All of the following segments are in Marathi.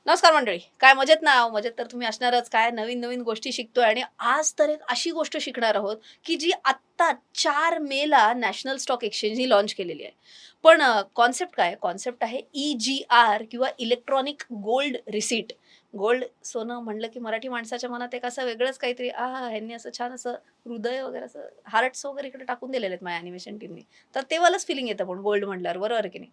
नमस्कार मंडळी. काय मजेत ना? मजेत तर तुम्ही असणारच. काय नवीन-नवीन गोष्टी शिकतोय आणि आज तर एक अशी गोष्ट शिकणार आहोत, की जी आत्ता 4 मेला नॅशनल स्टॉक एक्सचेंजनी लॉन्च केलेली आहे. पण कॉन्सेप्ट काय आहे? कॉन्सेप्ट आहे EGR किंवा इलेक्ट्रॉनिक गोल्ड रिसीट. गोल्ड सोनं म्हणलं की मराठी माणसाच्या मनात एक असं वेगळंच काहीतरी ह्यांनी असं छान असं हृदय वगैरे असं हार्ट्स वगैरे इकडे टाकून दिलेले आहेत माझ्या ॲनिमेशन टीमनी. तर ते वालंच फिलिंग येतं पण गोल्ड म्हटल्यावर, बरोबर आहे की नाही?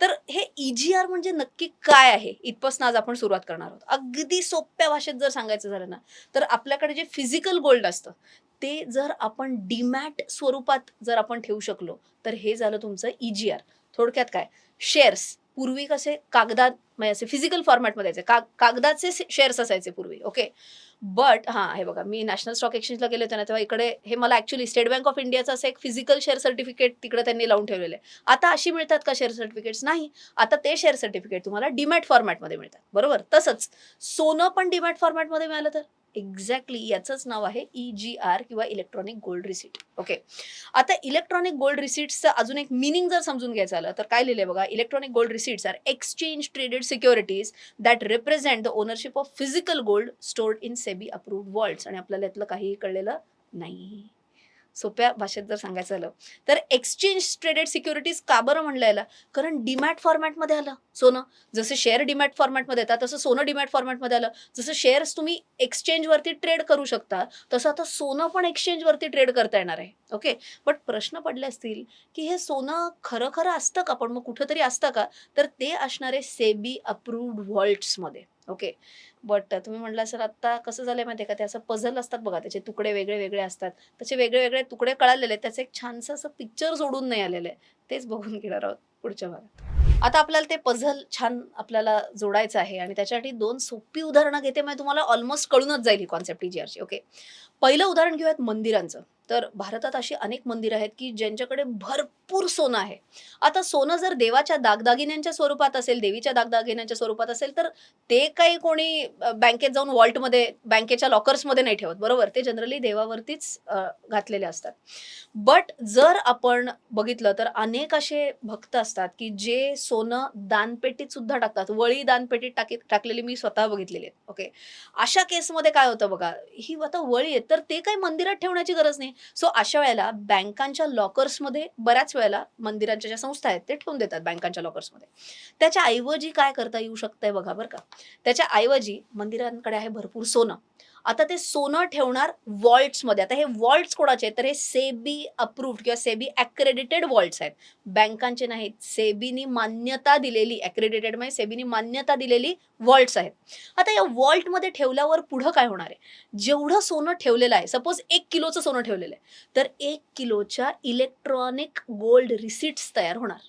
तर हे EGR म्हणजे नक्की काय आहे? इथपासून आज आपण सुरुवात करणार आहोत. अगदी सोप्या भाषेत जर सांगायचं झालं ना, तर आपल्याकडे जे फिजिकल गोल्ड असतं, ते जर आपण डीमॅट स्वरूपात जर आपण ठेवू शकलो, तर हे झालं तुमचं EGR. थोडक्यात काय? शेअर्स पूर्वी कसे कागदात म्हणजे असे फिजिकल फॉर्मॅटमध्ये यायचे. कागदाचे शेअर्स असायचे पूर्वी. ओके. बट हे बघा मी नॅशनल स्टॉक एक्सचेंजला गेले होते ना, तेव्हा इकडे हे मला ॲक्चुअली स्टेट बँक ऑफ इंडियाचं असं एक फिजिकल शेअर सर्टिफिकेट तिकडे त्यांनी लावून ठेवलेलं आहे. आता अशी मिळतात का शेअर सर्टिफिकेट्स? नाही. आता ते शेअर सर्टिफिकेट तुम्हाला डीमॅट फॉर्मॅटमध्ये मिळतात. बरोबर? तसंच सोनं पण डीमॅट फॉर्मॅटमध्ये मिळालं तर? एक्झॅक्टली याचंच नाव आहे EGR किंवा इलेक्ट्रॉनिक गोल्ड रिसीट. ओके. आता इलेक्ट्रॉनिक गोल्ड रिसीट्सचं अजून एक मीनिंग जर समजून घ्यायचं झालं, तर काय लिहिलंय बघा, electronic gold receipts are exchange traded securities that represent the ownership of physical gold stored in SEBI approved vaults. आणि आपल्याला यातलं काहीही कळलेलं नाही. सोप्या भाषेत जर सांगायचं झालं, तर एक्सचेंज ट्रेडेड सिक्युरिटीज का बरं म्हणलं याला? कारण डीमॅट फॉर्मॅटमध्ये आलं सोनं. जसं शेअर डीमॅट फॉर्मॅटमध्ये येतात, तसं सोनं डीमॅट फॉर्मॅटमध्ये आलं. जसं शेअर्स तुम्ही एक्सचेंजवरती ट्रेड करू शकता, तसं आता सोनं पण एक्सचेंजवरती ट्रेड करता येणार आहे. ओके. बट प्रश्न पडले असतील, की हे सोनं खरं-खरं असतं का? पण मग कुठेतरी असतं का? तर ते असणार आहे सेबी अप्रूव्ड व्हॉल्ट्समध्ये. ओके. बट तुम्ही म्हटलं असेल आता कसं झालंय माहिती आहे का, ते असं पझल असतात बघा, त्याचे तुकडे वेगळे-वेगळे असतात. त्याचे वेगळे-वेगळे तुकडे कळालेले आहेत. त्याचं एक छानसं असं पिक्चर जोडून नाही आलेलं आहे. तेच बघून घेणार आहोत पुढच्या भागात. आता आपल्याला ते पझल छान आपल्याला जोडायचं आहे आणि त्याच्यासाठी 2 सोपी उदाहरणं घेते. म्हणजे तुम्हाला ऑलमोस्ट कळूनच जाईल ही कॉन्सेप्ट EGRची. ओके. पहिलं उदाहरण घेऊयात मंदिरांचं. तर भारतात अशी अनेक मंदिरं आहेत, की ज्यांच्याकडे भरपूर सोनं आहे. आता सोनं जर देवाच्या दागदागिन्यांच्या स्वरूपात असेल, देवीच्या दागदागिन्यांच्या स्वरूपात असेल, तर ते काही कोणी बँकेत जाऊन वॉल्टमध्ये, बँकेच्या लॉकर्समध्ये नाही ठेवत, बरोबर? ते जनरली देवावरतीच घातलेले असतात. बट जर आपण बघितलं तर अनेक असे भक्त असतात, की जे सोनं दानपेटीत सुद्धा टाकतात. वळी दानपेटीत टाकलेली मी स्वतः बघितलेली आहे. ओके. अशा केसमध्ये काय होतं बघा, ही आता वळी आहे, तर ते काही मंदिरात ठेवण्याची गरज नाही. सो अशा वेळेला बँकांच्या लॉकर्समध्ये बऱ्याच वेळेला मंदिरांच्या ज्या संस्था आहेत, ते ठेवून देतात बँकांच्या लॉकर्समध्ये. त्याच्या ऐवजी काय करता येऊ शकतंय बघा बरं का. त्याच्या ऐवजी मंदिरांकडे आहे भरपूर सोनं. आता ते सोनं ठेवणार वॉल्ट्समध्ये. आता हे वॉल्ट्स कोणाचे आहेत? तर हे सेबी अप्रूव्ड किंवा सेबी अक्रेडिटेड वॉल्ट्स आहेत. बँकांचे नाहीत. सेबीनी मान्यता दिलेली, अक्रेडिटेड म्हणजे सेबीनी मान्यता दिलेली वॉल्ट्स आहेत. आता या वॉल्टमध्ये ठेवल्यावर पुढं काय होणार आहे? जेवढं सोनं ठेवलेलं आहे, सपोज 1 किलोचं सोनं ठेवलेलं आहे, तर 1 किलोच्या इलेक्ट्रॉनिक गोल्ड रिसीट्स तयार होणार.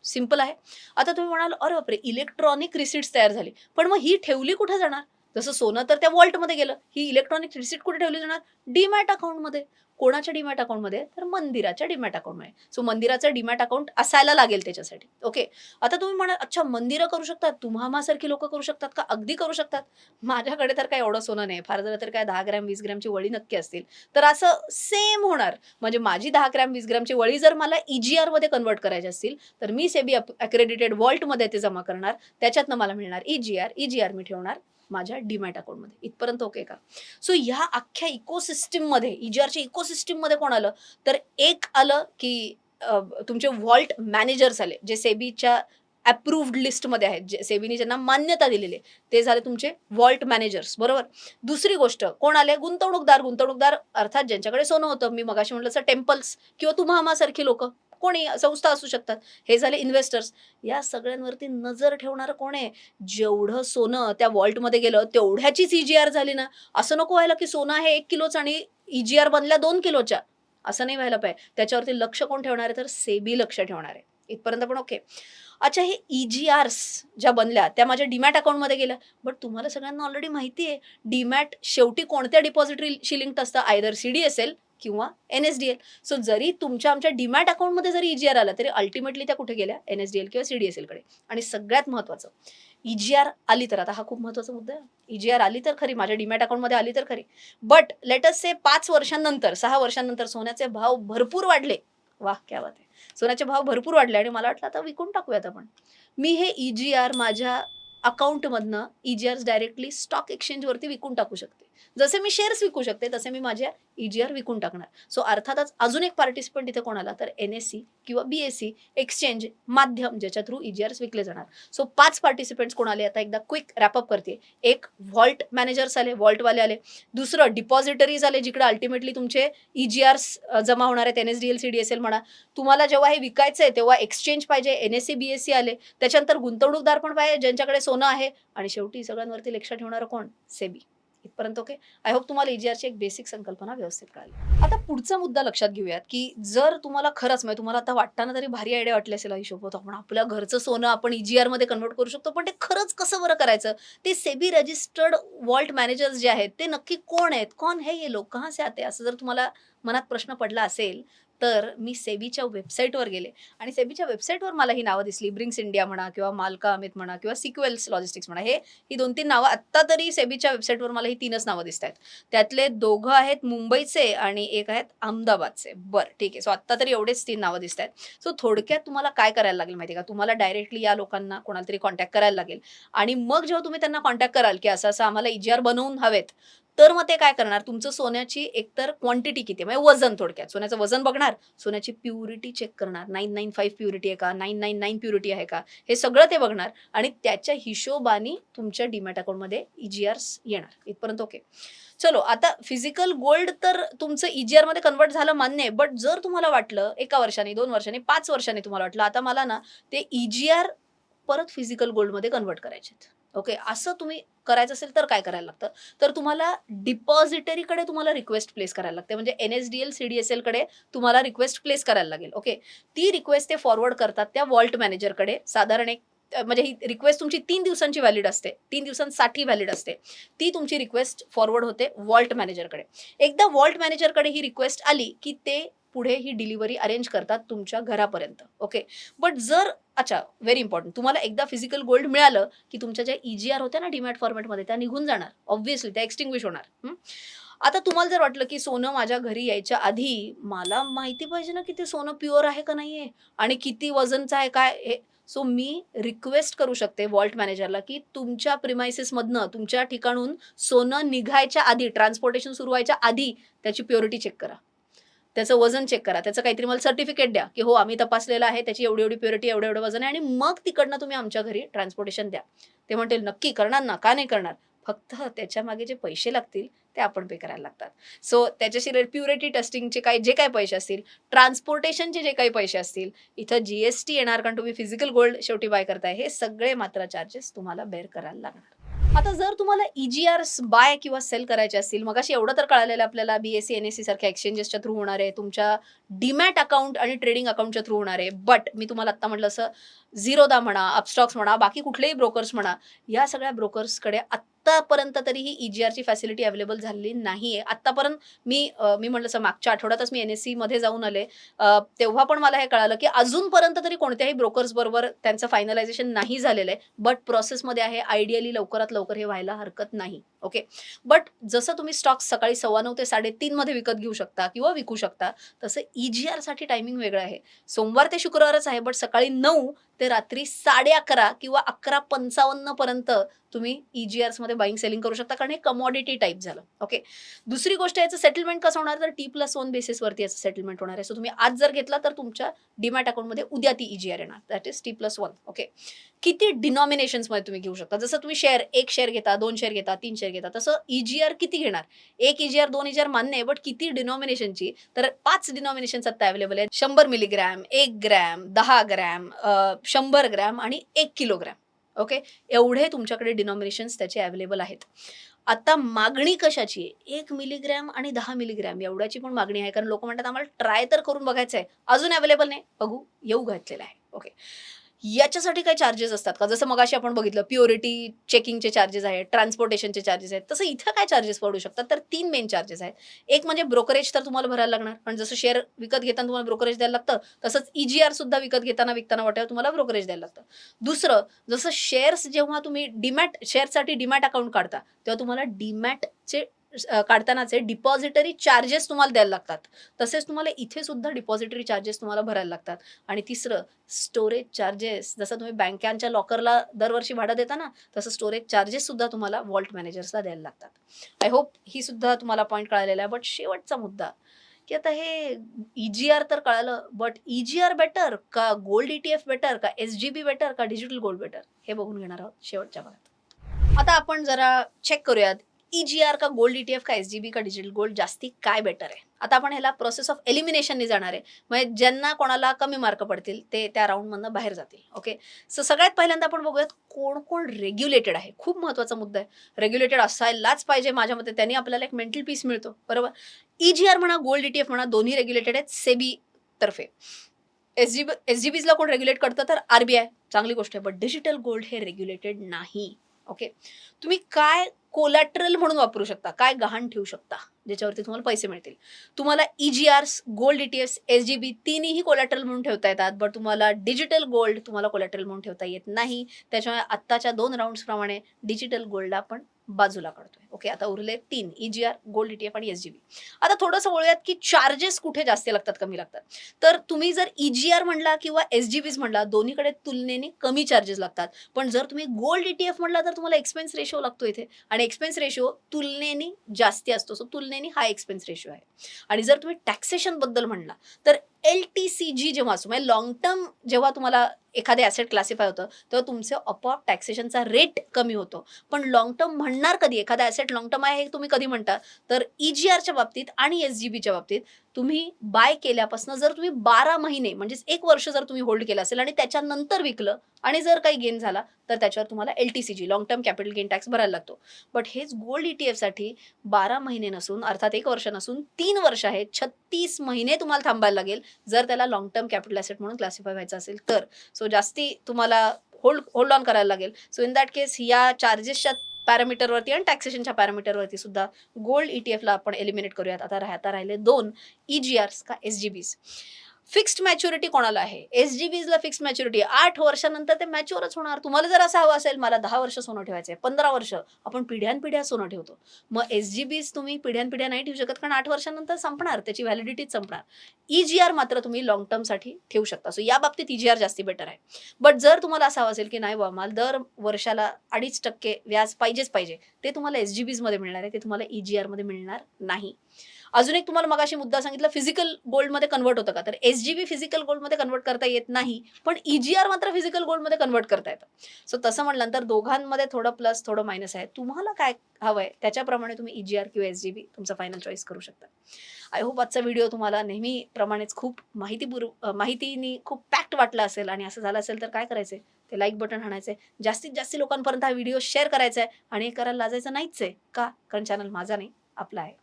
सिंपल आहे. आता तुम्ही म्हणाल, "अरे बापरे! इलेक्ट्रॉनिक रिसीट्स तयार झाली." पण मग ही ठेवली कुठे जाणार? जसं सोनं तर त्या वॉल्टमध्ये गेलं. ही इलेक्ट्रॉनिक रिसीट कुठे ठेवली जाणार? डीमॅट अकाउंटमध्ये. कोणाच्या डीमॅट अकाउंटमध्ये? तर मंदिराच्या डीमॅट अकाउंटमध्ये. सो मंदिराचं डीमॅट अकाउंट असायला लागेल त्याच्यासाठी. ओके. आता तुम्ही म्हणाल, "अच्छा मंदिरं करू शकतात, तुम्हा-आम्हासारखी लोकं करू शकतात का?" अगदी करू शकतात. माझ्याकडे तर काही एवढं सोनं नाही. फार झालं तर काय 10 ग्रॅम, 20 ग्रॅमची वळी नक्की असतील. तर असं सेम होणार. म्हणजे माझी 10 ग्रॅम, 20 ग्रॅमची वळी जर मला EGRमध्ये कन्व्हर्ट करायची असतील, तर मी सेबी अक्रेडिटेड वॉल्टमध्ये ते जमा करणार. त्याच्यातनं मला मिळणार EGR. EGR मी ठेवणार माझ्या डीमॅट अकाउंटमध्ये. इथपर्यंत ओके का? सो ह्या अख्ख्या इकोसिस्टममध्ये, EGRच्या इकोसिस्टममध्ये कोण आलं? तर एक आलं, की तुमचे व्हॉल्ट मॅनेजर्स आले, जे सेबीच्या अप्रूव्ड लिस्टमध्ये आहेत. जे सेबीने ज्यांना मान्यता दिलेली आहे. ते झाले तुमचे व्हॉल्ट मॅनेजर्स, बरोबर? दुसरी गोष्ट कोण आले? गुंतवणूकदार. गुंतवणूकदार अर्थात ज्यांच्याकडे सोनं होतं. मी मगाशी म्हटलं तसं टेम्पल्स किंवा तुम्हा-आम्हासारखी लोकं. कोणी संस्था असू शकतात. हे झाले इन्व्हेस्टर्स. या सगळ्यांवरती नजर ठेवणारं कोण आहे? जेवढं सोनं त्या व्हॉल्टमध्ये गेलं, तेवढ्याचीच EGR झाली ना. असं नको व्हायला, की सोनं आहे 1 किलोचं आणि EGR बनल्या 2 किलोच्या. असं नाही व्हायला पाहिजे. त्याच्यावरती लक्ष कोण ठेवणार आहे? तर सेबी लक्ष ठेवणार आहे. इथपर्यंत पण ओके. अच्छा हे EGRs ज्या बनल्या, त्या माझ्या डीमॅट अकाउंटमध्ये गेल्या. बट तुम्हाला सगळ्यांना ऑलरेडी माहिती आहे, डीमॅट शेवटी कोणत्या डिपॉझिटरीशी लिंक्ड असतं? आयदर CDSL किंवा NSDL. सो जरी तुमच्या आमच्या डीमॅट अकाउंटमध्ये जरी EGR आला, तरी अल्टिमेटली त्या कुठे गेल्या? NSDL किंवा CDSLकडे. आणि सगळ्यात महत्त्वाचं, EGR आली तर, आता हा खूप महत्त्वाचा मुद्दा आहे. EGR आली तर खरी, माझ्या डीमॅट अकाउंटमध्ये आली तर खरी. बट लेट अस से 5 वर्षांनंतर, 6 वर्षांनंतर सोन्याचे भाव भरपूर वाढले. वाह! क्या बात है. सोन्याचे भाव भरपूर वाढले आणि मला वाटलं आता विकून टाकूयात आपण. मी हे EGR माझ्या अकाउंटमधनं EGRs डायरेक्टली स्टॉक एक्सचेंजवरती विकून टाकू शकते. जसे मी शेअर्स विकू शकते, तसे मी माझ्या EGR विकून टाकणार. सो अर्थातच अजून एक पार्टिसिपंट इथे कोण आला, तर NSE किंवा BSE एक्सचेंज माध्यम ज्याच्या थ्रू EGRs विकले जाणार. सो 5 पार्टिसिपंट्स कोण आले, आता एकदा क्विक रॅपअप करते. एक व्हॉल्ट मॅनेजर्स आले, व्हॉल्टवाले आले. दुसरं डिपॉझिटरीज आले, जिकडे अल्टिमेटली तुमचे EGRs जमा होणार आहेत, NSDL, CDSL म्हणा. तुम्हाला जेव्हा हे विकायचं आहे, तेव्हा एक्सचेंज पाहिजे, NSE, BSE आले. त्याच्यानंतर गुंतवणूकदार पण पाहिजे, ज्यांच्याकडे सोनं आहे. आणि शेवटी सगळ्यांवरती लक्ष ठेवणारं कोण, सेबी. इथपर्यंत ओके. आय होप तुम्हाला EGRची एक बेसिक संकल्पना व्यवस्थित कळाली. आता पुढचा मुद्दा लक्षात घेऊयात, की जर तुम्हाला खरंच म्हणजे तुम्हाला आता वाटताना तरी भारी आयडिया वाटली असेल, हिशोब आपण आपल्या घरचं सोनं आपण EGR मध्ये कन्व्हर्ट करू शकतो, पण ते खरंच कसं बरं करायचं? ते सेबी रजिस्टर्ड वॉल्ट मॅनेजर्स जे आहेत ते नक्की कोण आहेत? कौन है ये लोग? कहाँ से आते हैं? असं जर तुम्हाला मनात प्रश्न पडला असेल, तर मी सेबीच्या वेबसाईटवर गेले आणि सेबीच्या वेबसाईटवर मला ही नावं दिसली. ब्रिंक्स इंडिया म्हणा किंवा मालका अमित म्हणा किंवा सिक्वेल्स लॉजिस्टिक्स म्हणा, ही 2-3 नावं आत्ता तरी सेबीच्या वेबसाईटवर मला ही 3च नावं दिसतायत. त्यातले 2 आहेत मुंबईचे आणि 1 आहेत अहमदाबादचे. बरं ठीक आहे. सो आत्ता तरी एवढेच 3 नावं दिसतायत. सो थोडक्यात तुम्हाला काय करायला लागेल माहिती आहे का? तुम्हाला डायरेक्टली या लोकांना कोणाला तरी कॉन्टॅक्ट करायला लागेल आणि मग जेव्हा तुम्ही त्यांना कॉन्टॅक्ट कराल, की असं-असं आम्हाला EGR बनवून हवेत, तर मग ते काय करणार, तुमचं सोन्याची एकतर क्वांटिटी किती आहे, म्हणजे वजन, थोडक्यात सोन्याचं वजन बघणार, सोन्याची प्युरिटी चेक करणार, 995 प्युरिटी आहे का, 999 प्युरिटी आहे का, हे सगळं ते बघणार आणि त्याच्या हिशोबाने तुमच्या डीमॅट अकाउंटमध्ये EGRs येणार. इथपर्यंत ओके. चलो, आता फिजिकल गोल्ड तर तुमचं EGR मध्ये कन्व्हर्ट झालं मान्य आहे, बट जर तुम्हाला वाटलं 1 वर्षाने, 2 वर्षांनी, 5 वर्षांनी तुम्हाला वाटलं आता मला ना ते EGR परत फिजिकल गोल्डमध्ये कन्व्हर्ट करायचे आहेत. ओके, असं तुम्ही करायचं असेल तर काय करायला लागतं? तर तुम्हाला डिपॉझिटरीकडे तुम्हाला रिक्वेस्ट प्लेस करायला लागते. म्हणजे NSDL, CDSLकडे तुम्हाला रिक्वेस्ट प्लेस करायला लागेल. ओके. ती रिक्वेस्ट ते फॉरवर्ड करतात त्या वॉल्ट मॅनेजरकडे. साधारण एक म्हणजे ही रिक्वेस्ट तुमची 3 दिवसांची व्हॅलिड असते. 3 दिवसांसाठी व्हॅलिड असते. ती तुमची रिक्वेस्ट फॉरवर्ड होते वॉल्ट मॅनेजरकडे. एकदा वॉल्ट मॅनेजरकडे ही रिक्वेस्ट आली, की ते पुढे ही डिलिव्हरी अरेंज करतात तुमच्या घरापर्यंत. ओके. बट जर अच्छा, व्हेरी इम्पॉर्टंट, तुम्हाला एकदा फिजिकल गोल्ड मिळालं, की तुमच्या ज्या EGR होत्या ना डीमॅट फॉर्मॅटमध्ये, त्या निघून जाणार. ऑब्व्हियसली त्या एक्स्टिंग्विश होणार. आता तुम्हाला जर वाटलं, की सोनं माझ्या घरी यायच्या आधी मला माहिती पाहिजे ना, की ते सोनं प्युअर आहे का नाहीये आणि किती वजनचं आहे काय हे. सो मी रिक्वेस्ट करू शकते वॉल्ट मॅनेजरला, की तुमच्या प्रिमाइसेसमधनं, तुमच्या ठिकाणून सोनं निघायच्या आधी, ट्रान्सपोर्टेशन सुरू व्हायच्या आधी त्याची प्युरिटी चेक करा. त्याचं वजन चेक करा. त्याचं काहीतरी मला सर्टिफिकेट द्या, की हो आम्ही तपासलेलं आहे, त्याची एवढी-एवढी प्युरिटी, एवढं-एवढं वजन आहे आणि मग तिकडनं तुम्ही आमच्या घरी ट्रान्सपोर्टेशन द्या. ते म्हणतील, "नक्की करणार ना, का नाही करणार?" फक्त त्याच्यामागे जे पैसे लागतील ते आपण पे करायला लागतात. सो त्याच्याशी प्युरिटी टेस्टिंगचे जे काही पैसे असतील, ट्रान्सपोर्टेशनचे जे काही पैसे असतील, इथं GST येणार कारण तुम्ही फिजिकल गोल्ड शेवटी बाय करताय. हे सगळे मात्र चार्जेस तुम्हाला बेअर करायला लागणार. आता जर तुम्हाला EGRs बाय किंवा सेल करायचे असतील, मगाशी एवढं तर कळालेलं आपल्याला BSE, NSE सारख्या एक्सचेंजेसच्या थ्रू होणार आहे, तुमच्या डीमॅट अकाउंट आणि ट्रेडिंग अकाउंटच्या थ्रू होणार आहे. बट मी तुम्हाला आत्ता म्हटलं असं झिरोदा म्हणा, अपस्टॉक्स म्हणा, बाकी कुठलेही ब्रोकर्स म्हणा, या सगळ्या ब्रोकर्सकडे आत्तापर्यंत तरी ही EGRची फॅसिलिटी अवेलेबल झालेली नाहीये. आत्तापर्यंत मी म्हटलं असं मागच्या आठवड्यातच मी NSE मध्ये जाऊन आले. तेव्हा पण मला हे कळालं, की अजूनपर्यंत तरी कोणत्याही ब्रोकर्सबरोबर त्यांचं फायनलायझेशन नाही झालेलं आहे. बट प्रोसेसमध्ये आहे. आयडियली लवकरात लवकर हे व्हायला हरकत नाही. ओके. बट जसं तुम्ही स्टॉक्स सकाळी 9:15 ते 3:30 मध्ये विकत घेऊ शकता किंवा विकू शकता, तसं EGRसाठी टायमिंग वेगळं आहे. सोमवार ते शुक्रवारच आहे, बट सकाळी 9 ते रात्री 11:30 किंवा 11:55 पर्यंत तुम्ही EGRs मध्ये बाईंग सेलिंग करू शकता, कारण हे कमॉडिटी टाइप झालं. ओके. दुसरी गोष्ट, याचं सेटलमेंट कसं होणार, तर T+1 बेसिसवरती याचं सेटलमेंट होणार आहे. सो तुम्ही आज जर घेतला तर तुमच्या डीमॅट अकाउंटमध्ये उद्या ती EGR येणार. That is T+1. ओके. किती डिनॉमिनेशन्समध्ये तुम्ही घेऊ शकता. जसं तुम्ही एक शेअर घेता, 2 शेअर घेता, 3 शेअर घेता, तसं EGR किती घेणार? 1 EGR, 2 EGR मान्य आहे, बट किती डिनॉमिनेशनची? तर 5 डिनॉमिनेशन्स आता अवेलेबल आहेत. 100 मिलीग्रॅम, 1 ग्रॅम, 10 ग्रॅम, 100 ग्रॅम आणि 1 किलोग्रॅम. ओके. एवढे तुमच्याकडे डिनॉमिनेशन्स त्याचे अवेलेबल आहेत. आता मागणी कशाची आहे? 1 मिलीग्रॅम आणि 10 मिलीग्रॅम एवढ्याची पण मागणी आहे, कारण लोकं म्हणतात आम्हाला ट्राय तर करून बघायचं आहे. अजून अवेलेबल नाही, बघू येऊ घातलेलं आहे. ओके. याच्यासाठी काही चार्जेस असतात का? जसं मगाशी आपण बघितलं प्युरिटी चेकिंगचे चार्जेस आहेत, ट्रान्सपोर्टेशनचे चार्जेस आहेत. तसं इथं काय चार्जेस पडू शकतात? तर 3 मेन चार्जेस आहेत. एक म्हणजे ब्रोकरेज तर तुम्हाला भरायला लागणार. कारण जसं शेअर विकत घेताना तुम्हाला ब्रोकरेज द्यायला लागतं, तसंच EGR सुद्धा विकत घेताना, विकताना वाटेवर तुम्हाला ब्रोकरेज द्यायला लागतं. दुसरं, जसं शेअर्स जेव्हा तुम्ही शेअरसाठी डीमॅट अकाउंट काढता, तेव्हा तुम्हाला डीमॅटचे काढतानाचे डिपॉझिटरी चार्जेस तुम्हाला द्यायला लागतात. तसेच तुम्हाला इथे सुद्धा डिपॉझिटरी चार्जेस तुम्हाला भरायला लागतात. आणि तिसरं स्टोरेज चार्जेस. जसं तुम्ही बँकांच्या लॉकरला दरवर्षी भाडं देता ना, तसं स्टोरेज चार्जेस सुद्धा तुम्हाला वॉल्ट मॅनेजर्सला द्यायला लागतात. आय होप ही सुद्धा तुम्हाला पॉइंट कळालेला आहे. बट शेवटचा मुद्दा, की आता हे ई-जी-आर तर कळालं, बट ई-जी-आर बेटर का गोल्ड ई-टी-एफ बेटर का एस-जी-बी बेटर का डिजिटल गोल्ड बेटर, हे बघून घेणार आहोत शेवटच्या भागात. आता आपण जरा चेक करूयात, ई-जी-आर का गोल्ड ई-टी-एफ का एस-जी-बी का डिजिटल गोल्ड जास्ती काय बेटर आहे. आता आपण ह्याला प्रोसेस ऑफ एलिमिनेशननी जाणार आहे. म्हणजे ज्यांना कोणाला कमी मार्क पडतील ते त्या राउंडमधनं बाहेर जातील. ओके. सो सगळ्यात पहिल्यांदा आपण बघूयात कोण रेग्युलेटेड आहे. खूप महत्त्वाचा मुद्दा आहे. रेग्युलेटेड असायलाच पाहिजे माझ्या मते. त्यांनी आपल्याला एक मेंटल पीस मिळतो. बरोबर. ई-जी-आर म्हणा, गोल्ड ई-टी-एफ म्हणा, दोन्ही रेग्युलेटेड आहेत सेबी तर्फे. एस-जी-बीजला कोण रेग्युलेट करतं तर आर-बी-आय. चांगली गोष्ट आहे. बट डिजिटल गोल्ड हे रेग्युलेटेड नाही. ओके. तुम्ही काय कोलॅटरल म्हणून वापरू शकता, काय गहाण ठेवू शकता, ज्याच्यावरती तुम्हाला पैसे मिळतील. तुम्हाला ई-जी-आर्स, गोल्ड ई-टी-एफ्स, एस-जी-बी तिन्हीही कोलॅटरल म्हणून ठेवता येतात. बट तुम्हाला डिजिटल गोल्ड तुम्हाला कोलॅटरल म्हणून ठेवता येत नाही. त्याच्यामुळे आत्ताच्या 2 राउंड्सप्रमाणे डिजिटल गोल्डला आपण बाजूला काढतोय. ओके. आता उरले 3 ई-जी-आर, गोल्ड ई-टी-एफ आणि एस-जी-बी. आता थोडंसं बोलूयात की चार्जेस कुठे जास्त लागतात, कमी लागतात. तर तुम्ही जर ई-जी-आर म्हणला किंवा एस-जी-बीज म्हणला, दोन्हीकडे तुलनेने कमी चार्जेस लागतात. पण जर तुम्ही गोल्ड ई-टी-एफ म्हटला तर तुम्हाला एक्सपेन्स रेशो लागतो इथे, आणि एक्सपेन्स रेशो तुलनेने जास्ती असतो. सो तुलनेने हा एक्सपेन्स रेशो आहे. आणि जर तुम्ही टॅक्सेशन बद्दल म्हणला तर एल-टी-सी-जी जेव्हा असतो, म्हणजे लॉंग टर्म जेव्हा तुम्हाला एखादे ॲसेट क्लासिफाय होतं तेव्हा तुमचं आपोआप टॅक्सेशनचा रेट कमी होतो. पण लॉंग टर्म म्हणणार कधी, एखादा ॲसेट लॉंग टर्म आहे हे तुम्ही कधी म्हणता, तर ई-जी-आरच्या बाबतीत आणि एस-जी-बीच्या बाबतीत तुम्ही बाय केल्यापासून जर तुम्ही 12 महिने म्हणजेच 1 वर्ष जर तुम्ही होल्ड केलं असेल आणि त्याच्यानंतर विकलं आणि जर काही गेन झाला तर त्याच्यावर तुम्हाला LTCG, long term capital gain tax भरायला लागतो. बट हेच गोल्ड ई-टी-एफसाठी 12 महिने नसून, अर्थात 1 वर्ष नसून 3 वर्ष आहेत. 36 महिने तुम्हाला थांबायला लागेल जर त्याला लॉंग टर्म कॅपिटल ॲसेट म्हणून क्लासिफाय व्हायचं असेल तर. सो जास्ती तुम्हाला होल्ड ऑन करायला लागेल. सो इन दॅट केस या चार्जेसच्या पॅरामीटरवरती आणि टॅक्सेशनच्या पॅरामीटरवरती सुद्धा गोल्ड ई-टी-एफला आपण एलिमिनेट करूयात. आता राहिले 2 ई-जी-आर्स का एस-जी-बीज. फिक्स्ड मॅच्युरिटी कोणाला आहे? एस-जी-बीजला फिक्स्ड मॅच्युरिटी 8 वर्षानंतर ते मॅच्युअरच होणार. तुम्हाला जर असं हवं असेल, मला 10 वर्ष सोनं ठेवायचं आहे, 15 वर्ष, आपण पिढ्यानपिढ्या सोनं ठेवतो. मग एस-जी-बीज तुम्ही पिढ्यानपिढ्या नाही ठेवू शकत, कारण 8 वर्षानंतर संपणार, त्याची व्हॅलिडिटीच संपणार. ई-जी-आर मात्र तुम्ही लॉंग टर्मसाठी ठेवू शकता. सो या बाबतीत ई-जी-आर जास्ती बेटर आहे. बट जर तुम्हाला असं हवं असेल की नाही बाबा, मला दर वर्षाला 2.5% व्याज पाहिजेच पाहिजे, ते तुम्हाला एस-जी-बीजमध्ये मिळणार आहे, ते तुम्हाला ई-जी-आरमध्ये मिळणार नाही. अजून एक तुम्हाला मगाशी मुद्दा सांगितला, फिजिकल गोल्डमध्ये कन्व्हर्ट होतं का? तर एस-जी-बी फिजिकल गोल्डमध्ये कन्व्हर्ट करता येत नाही, पण ई-जी-आर मात्र फिजिकल गोल्डमध्ये कन्व्हर्ट करता येतं. सो तसं म्हटल्यानंतर दोघांमध्ये थोडं प्लस थोडं मायनस आहे. तुम्हाला काय हवंय त्याच्याप्रमाणे तुम्ही ई-जी-आर किंवा एस-जी-बी तुमचा फायनल चॉईस करू शकता. आय होप आजचा व्हिडिओ तुम्हाला नेहमीप्रमाणेच खूप माहितीने खूप पॅक्ड वाटला असेल, आणि असं झालं असेल तर काय करायचंय, ते लाईक बटन हाणायचंय, जास्तीत जास्त लोकांपर्यंत हा व्हिडिओ शेअर करायचा आहे, आणि हे करायला लाजायचं नाहीच आहे. का? कारण चॅनल माझा नाही, आपला आहे.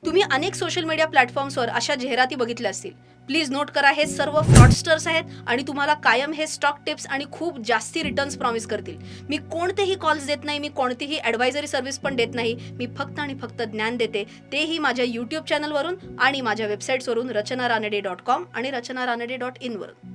तुम्ही अनेक सोशल मीडिया प्लॅटफॉर्म्सवर अशा जाहिराती बघितल्या असतील. प्लीज नोट करा, हे सर्व फ्रॉडस्टर्स आहेत आणि तुम्हाला कायम हे स्टॉक टिप्स आणि खूप जास्ती रिटर्न्स प्रॉमिस करतील. मी कोणतेही कॉल्स देत नाही, मी कोणतीही ॲडवायझरी सर्व्हिस पण देत नाही. मी फक्त आणि फक्त ज्ञान देते, तेही माझ्या यूट्यूब चॅनलवरून आणि माझ्या वेबसाईट्सवरून रचनारानडे.com आणि रचनारानडे.in वरून.